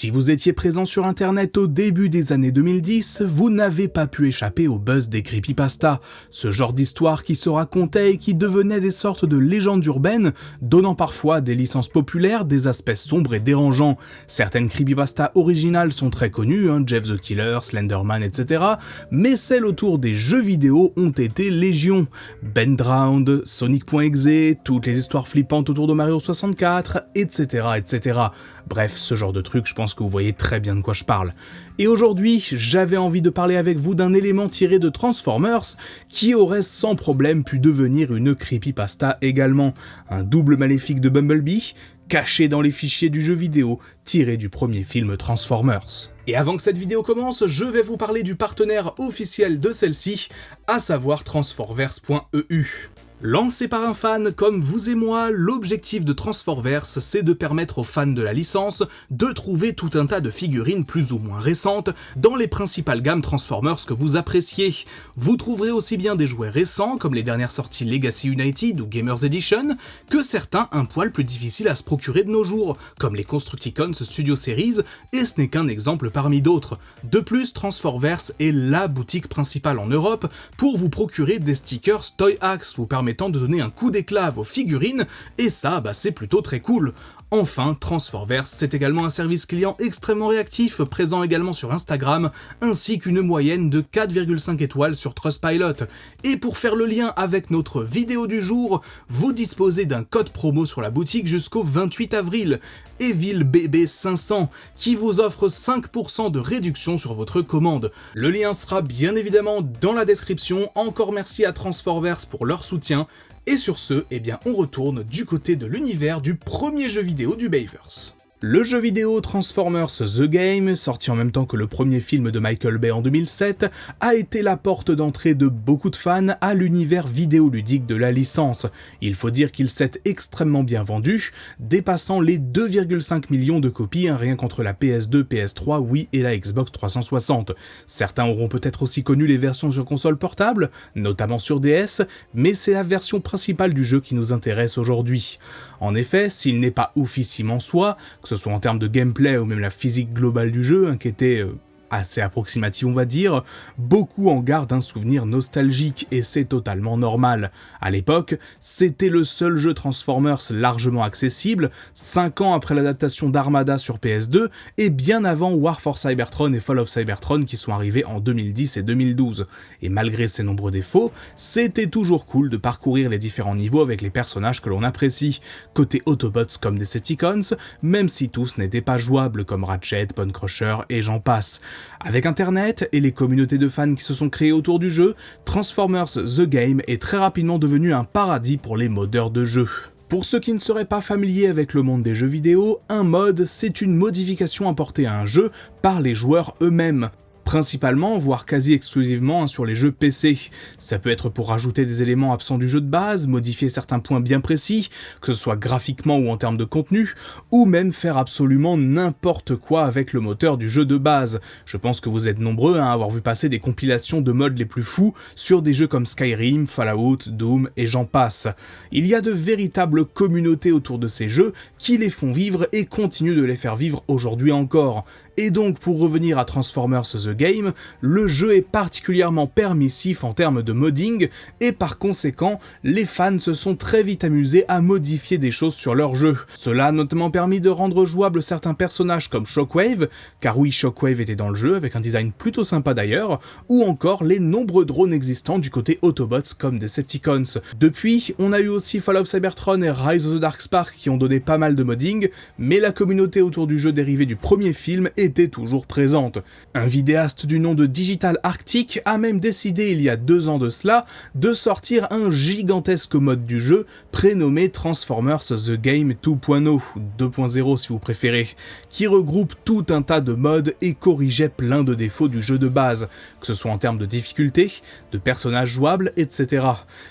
Si vous étiez présent sur internet au début des années 2010, vous n'avez pas pu échapper au buzz des creepypastas, ce genre d'histoire qui se racontait et qui devenait des sortes de légendes urbaines, donnant parfois des licences populaires des aspects sombres et dérangeants. Certaines creepypastas originales sont très connues, Jeff the Killer, Slenderman, etc., mais celles autour des jeux vidéo ont été légion. Ben Drowned, Sonic.exe, toutes les histoires flippantes autour de Mario 64, etc., etc. Bref, ce genre de truc, je pense que vous voyez très bien de quoi je parle. Et aujourd'hui, j'avais envie de parler avec vous d'un élément tiré de Transformers qui aurait sans problème pu devenir une creepypasta également. Un double maléfique de Bumblebee, caché dans les fichiers du jeu vidéo, tiré du premier film Transformers. Et avant que cette vidéo commence, je vais vous parler du partenaire officiel de celle-ci, à savoir Transforverse.eu. Lancé par un fan comme vous et moi, l'objectif de Transforverse, c'est de permettre aux fans de la licence de trouver tout un tas de figurines plus ou moins récentes dans les principales gammes Transformers que vous appréciez. Vous trouverez aussi bien des jouets récents, comme les dernières sorties Legacy United ou Gamers Edition, que certains un poil plus difficiles à se procurer de nos jours, comme les Constructicons Studio Series, et ce n'est qu'un exemple parmi d'autres. De plus, Transforverse est la boutique principale en Europe pour vous procurer des stickers Toy Axe, vous permettant de donner un coup d'éclat à vos figurines, et ça, c'est plutôt très cool. Enfin, Transforverse, c'est également un service client extrêmement réactif, présent également sur Instagram, ainsi qu'une moyenne de 4,5 étoiles sur Trustpilot. Et pour faire le lien avec notre vidéo du jour, vous disposez d'un code promo sur la boutique jusqu'au 28 avril, EvilBB500, qui vous offre 5% de réduction sur votre commande. Le lien sera bien évidemment dans la description. Encore merci à Transforverse pour leur soutien. Et sur ce, on retourne du côté de l'univers du premier jeu vidéo du Bayverse. Le jeu vidéo Transformers The Game, sorti en même temps que le premier film de Michael Bay en 2007, a été la porte d'entrée de beaucoup de fans à l'univers vidéoludique de la licence. Il faut dire qu'il s'est extrêmement bien vendu, dépassant les 2,5 millions de copies rien qu'entre la PS2, PS3, Wii et la Xbox 360. Certains auront peut-être aussi connu les versions sur console portable, notamment sur DS, mais c'est la version principale du jeu qui nous intéresse aujourd'hui. En effet, s'il n'est pas oufissime en soi, que ce soit en termes de gameplay ou même la physique globale du jeu, qui était assez approximative on va dire, beaucoup en gardent un souvenir nostalgique et c'est totalement normal. À l'époque, c'était le seul jeu Transformers largement accessible, 5 ans après l'adaptation d'Armada sur PS2 et bien avant War for Cybertron et Fall of Cybertron qui sont arrivés en 2010 et 2012. Et malgré ses nombreux défauts, c'était toujours cool de parcourir les différents niveaux avec les personnages que l'on apprécie, côté Autobots comme Decepticons, même si tous n'étaient pas jouables comme Ratchet, Bone Crusher et j'en passe. Avec internet et les communautés de fans qui se sont créées autour du jeu, Transformers The Game est très rapidement devenu un paradis pour les modeurs de jeux. Pour ceux qui ne seraient pas familiers avec le monde des jeux vidéo, un mod, c'est une modification apportée à un jeu par les joueurs eux-mêmes. Principalement, voire quasi exclusivement sur les jeux PC. Ça peut être pour rajouter des éléments absents du jeu de base, modifier certains points bien précis, que ce soit graphiquement ou en termes de contenu, ou même faire absolument n'importe quoi avec le moteur du jeu de base. Je pense que vous êtes nombreux à avoir vu passer des compilations de mods les plus fous sur des jeux comme Skyrim, Fallout, Doom et j'en passe. Il y a de véritables communautés autour de ces jeux qui les font vivre et continuent de les faire vivre aujourd'hui encore. Et donc pour revenir à Transformers The Game, le jeu est particulièrement permissif en termes de modding et par conséquent, les fans se sont très vite amusés à modifier des choses sur leur jeu. Cela a notamment permis de rendre jouables certains personnages comme Shockwave, car oui, Shockwave était dans le jeu avec un design plutôt sympa d'ailleurs, ou encore les nombreux drones existants du côté Autobots comme Decepticons. Depuis, on a eu aussi Fall of Cybertron et Rise of the Darkspark qui ont donné pas mal de modding, mais la communauté autour du jeu dérivé du premier film était toujours présente. Un vidéaste du nom de Digital Arctic a même décidé il y a 2 ans de cela de sortir un gigantesque mode du jeu prénommé Transformers The Game 2.0, ou 2.0 si vous préférez, qui regroupe tout un tas de modes et corrigeait plein de défauts du jeu de base, que ce soit en termes de difficulté, de personnages jouables, etc.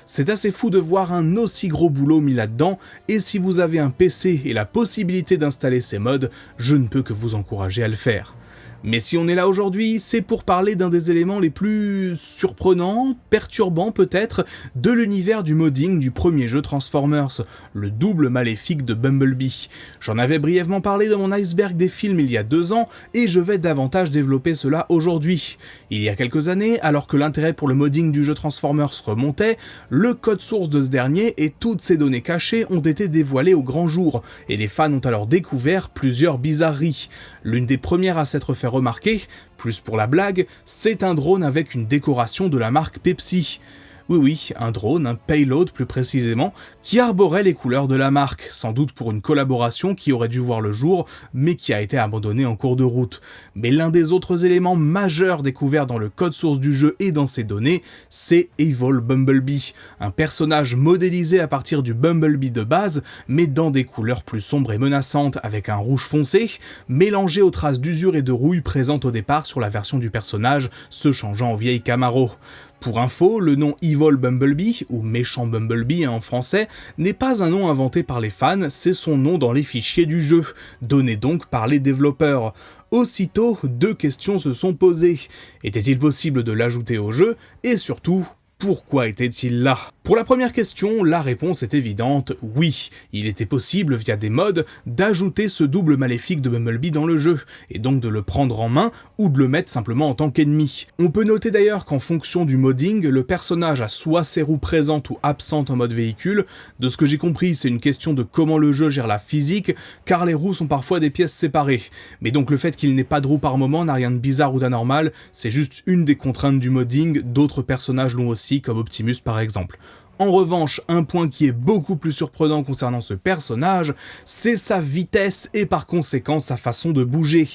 C'est assez fou de voir un aussi gros boulot mis là-dedans, et si vous avez un PC et la possibilité d'installer ces mods, je ne peux que vous encourager à le faire. Mais si on est là aujourd'hui, c'est pour parler d'un des éléments les plus surprenants, perturbants peut-être, de l'univers du modding du premier jeu Transformers, le double maléfique de Bumblebee. J'en avais brièvement parlé dans mon iceberg des films il y a 2 ans, et je vais davantage développer cela aujourd'hui. Il y a quelques années, alors que l'intérêt pour le modding du jeu Transformers remontait, le code source de ce dernier et toutes ses données cachées ont été dévoilées au grand jour, et les fans ont alors découvert plusieurs bizarreries. L'une des premières à s'être fait remarquer, plus pour la blague, c'est un drone avec une décoration de la marque Pepsi. Oui, un drone, un payload plus précisément, qui arborait les couleurs de la marque, sans doute pour une collaboration qui aurait dû voir le jour, mais qui a été abandonnée en cours de route. Mais l'un des autres éléments majeurs découverts dans le code source du jeu et dans ses données, c'est Evil Bumblebee, un personnage modélisé à partir du Bumblebee de base, mais dans des couleurs plus sombres et menaçantes, avec un rouge foncé, mélangé aux traces d'usure et de rouille présentes au départ sur la version du personnage, se changeant en vieille Camaro. Pour info, le nom Evil Bumblebee, ou Méchant Bumblebee en français, n'est pas un nom inventé par les fans, c'est son nom dans les fichiers du jeu, donné donc par les développeurs. Aussitôt, 2 questions se sont posées. Était-il possible de l'ajouter au jeu? Et surtout, pourquoi était-il là? Pour la première question, la réponse est évidente, oui. Il était possible, via des mods, d'ajouter ce double maléfique de Bumblebee dans le jeu, et donc de le prendre en main, ou de le mettre simplement en tant qu'ennemi. On peut noter d'ailleurs qu'en fonction du modding, le personnage a soit ses roues présentes ou absentes en mode véhicule. De ce que j'ai compris, c'est une question de comment le jeu gère la physique, car les roues sont parfois des pièces séparées. Mais donc le fait qu'il n'ait pas de roues par moment n'a rien de bizarre ou d'anormal, c'est juste une des contraintes du modding, d'autres personnages l'ont aussi, comme Optimus par exemple. En revanche, un point qui est beaucoup plus surprenant concernant ce personnage, c'est sa vitesse et par conséquent sa façon de bouger.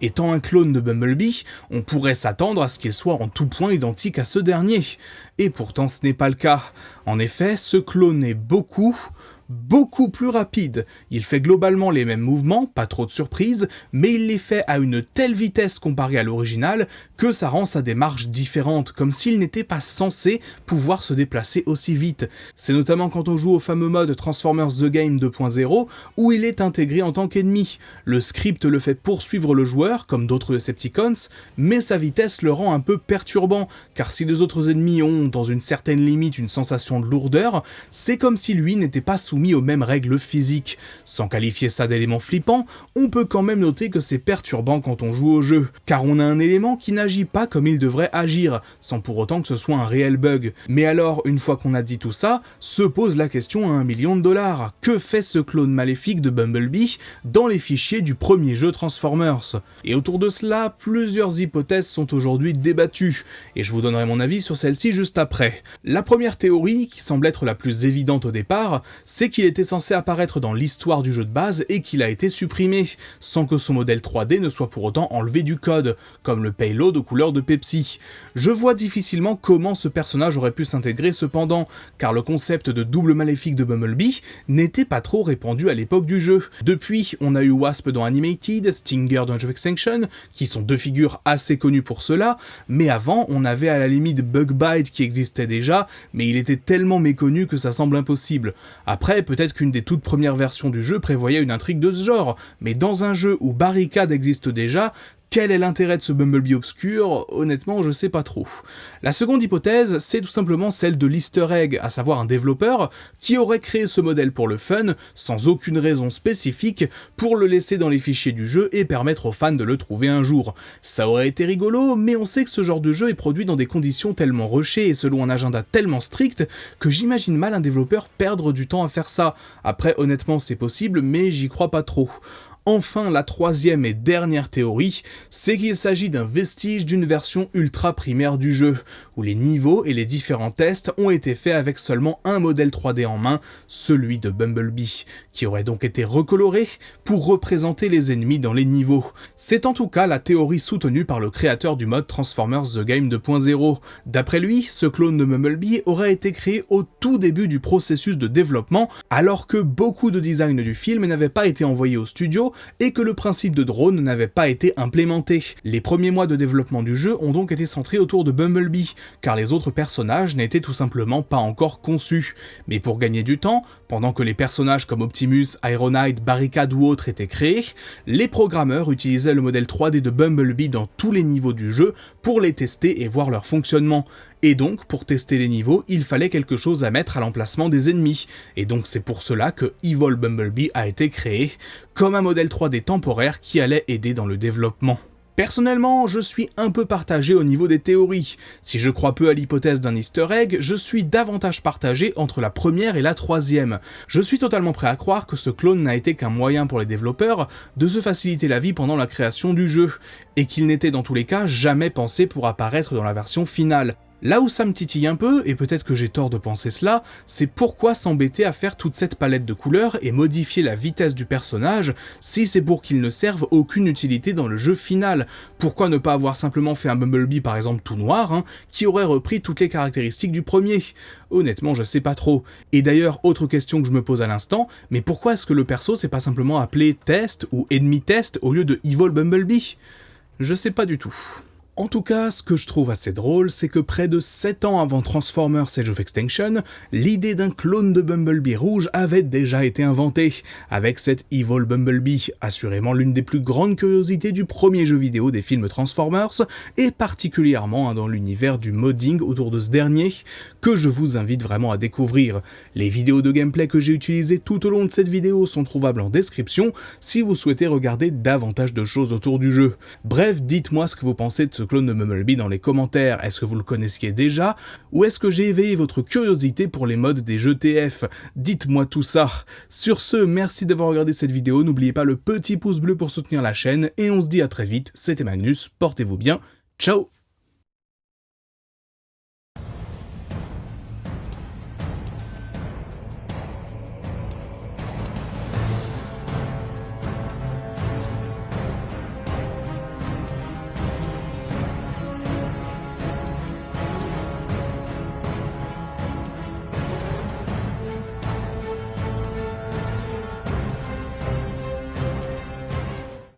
Étant un clone de Bumblebee, on pourrait s'attendre à ce qu'il soit en tout point identique à ce dernier. Et pourtant ce n'est pas le cas. En effet, ce clone est beaucoup plus rapide. Il fait globalement les mêmes mouvements, pas trop de surprise, mais il les fait à une telle vitesse comparée à l'original que ça rend sa démarche différente, comme s'il n'était pas censé pouvoir se déplacer aussi vite. C'est notamment quand on joue au fameux mode Transformers The Game 2.0 où il est intégré en tant qu'ennemi. Le script le fait poursuivre le joueur, comme d'autres Decepticons, mais sa vitesse le rend un peu perturbant, car si les autres ennemis ont, dans une certaine limite, une sensation de lourdeur, c'est comme si lui n'était pas soumis aux mêmes règles physiques. Sans qualifier ça d'élément flippant, on peut quand même noter que c'est perturbant quand on joue au jeu, car on a un élément qui n'agit pas comme il devrait agir, sans pour autant que ce soit un réel bug. Mais alors, une fois qu'on a dit tout ça, se pose la question à $1 million. Que fait ce clone maléfique de Bumblebee dans les fichiers du premier jeu Transformers? Et autour de cela, plusieurs hypothèses sont aujourd'hui débattues, et je vous donnerai mon avis sur celle-ci juste après. La première théorie, qui semble être la plus évidente au départ, c'est qu'il était censé apparaître dans l'histoire du jeu de base et qu'il a été supprimé, sans que son modèle 3D ne soit pour autant enlevé du code, comme le payload aux couleurs de Pepsi. Je vois difficilement comment ce personnage aurait pu s'intégrer cependant, car le concept de double maléfique de Bumblebee n'était pas trop répandu à l'époque du jeu. Depuis, on a eu Wasp dans Animated, Stinger dans Age of Extinction, qui sont 2 figures assez connues pour cela, mais avant, on avait à la limite Bug-Bite qui existait déjà, mais il était tellement méconnu que ça semble impossible. Après, peut-être qu'une des toutes premières versions du jeu prévoyait une intrigue de ce genre, mais dans un jeu où Barricade existe déjà, quel est l'intérêt de ce Bumblebee obscur? Honnêtement, je sais pas trop. La seconde hypothèse, c'est tout simplement celle de l'easter egg, à savoir un développeur qui aurait créé ce modèle pour le fun, sans aucune raison spécifique, pour le laisser dans les fichiers du jeu et permettre aux fans de le trouver un jour. Ça aurait été rigolo, mais on sait que ce genre de jeu est produit dans des conditions tellement rushées et selon un agenda tellement strict que j'imagine mal un développeur perdre du temps à faire ça. Après, honnêtement, c'est possible, mais j'y crois pas trop. Enfin, la troisième et dernière théorie, c'est qu'il s'agit d'un vestige d'une version ultra primaire du jeu, où les niveaux et les différents tests ont été faits avec seulement un modèle 3D en main, celui de Bumblebee, qui aurait donc été recoloré pour représenter les ennemis dans les niveaux. C'est en tout cas la théorie soutenue par le créateur du mode Transformers The Game 2.0. D'après lui, ce clone de Bumblebee aurait été créé au tout début du processus de développement, alors que beaucoup de designs du film n'avaient pas été envoyés au studio, et que le principe de drone n'avait pas été implémenté. Les premiers mois de développement du jeu ont donc été centrés autour de Bumblebee, car les autres personnages n'étaient tout simplement pas encore conçus. Mais pour gagner du temps, pendant que les personnages comme Optimus, Ironhide, Barricade ou autres étaient créés, les programmeurs utilisaient le modèle 3D de Bumblebee dans tous les niveaux du jeu pour les tester et voir leur fonctionnement. Et donc, pour tester les niveaux, il fallait quelque chose à mettre à l'emplacement des ennemis. Et donc c'est pour cela que Evil Bumblebee a été créé, comme un modèle 3D temporaire qui allait aider dans le développement. Personnellement, je suis un peu partagé au niveau des théories. Si je crois peu à l'hypothèse d'un easter egg, je suis davantage partagé entre la première et la troisième. Je suis totalement prêt à croire que ce clone n'a été qu'un moyen pour les développeurs de se faciliter la vie pendant la création du jeu, et qu'il n'était dans tous les cas jamais pensé pour apparaître dans la version finale. Là où ça me titille un peu, et peut-être que j'ai tort de penser cela, c'est pourquoi s'embêter à faire toute cette palette de couleurs et modifier la vitesse du personnage si c'est pour qu'il ne serve aucune utilité dans le jeu final. Pourquoi ne pas avoir simplement fait un Bumblebee par exemple tout noir, qui aurait repris toutes les caractéristiques du premier? Honnêtement, je sais pas trop. Et d'ailleurs, autre question que je me pose à l'instant, mais pourquoi est-ce que le perso s'est pas simplement appelé Test ou Enemy Test au lieu de Evil Bumblebee? Je sais pas du tout. En tout cas, ce que je trouve assez drôle, c'est que près de 7 ans avant Transformers Age of Extinction, l'idée d'un clone de Bumblebee rouge avait déjà été inventée, avec cette Evil Bumblebee, assurément l'une des plus grandes curiosités du premier jeu vidéo des films Transformers, et particulièrement dans l'univers du modding autour de ce dernier, que je vous invite vraiment à découvrir. Les vidéos de gameplay que j'ai utilisées tout au long de cette vidéo sont trouvables en description, si vous souhaitez regarder davantage de choses autour du jeu. Bref, dites-moi ce que vous pensez de ce clone de Bumblebee dans les commentaires. Est-ce que vous le connaissiez déjà? Ou est-ce que j'ai éveillé votre curiosité pour les mods des jeux TF? Dites-moi tout ça. Sur ce, merci d'avoir regardé cette vidéo, n'oubliez pas le petit pouce bleu pour soutenir la chaîne, et on se dit à très vite, c'était Magnus, portez-vous bien, ciao!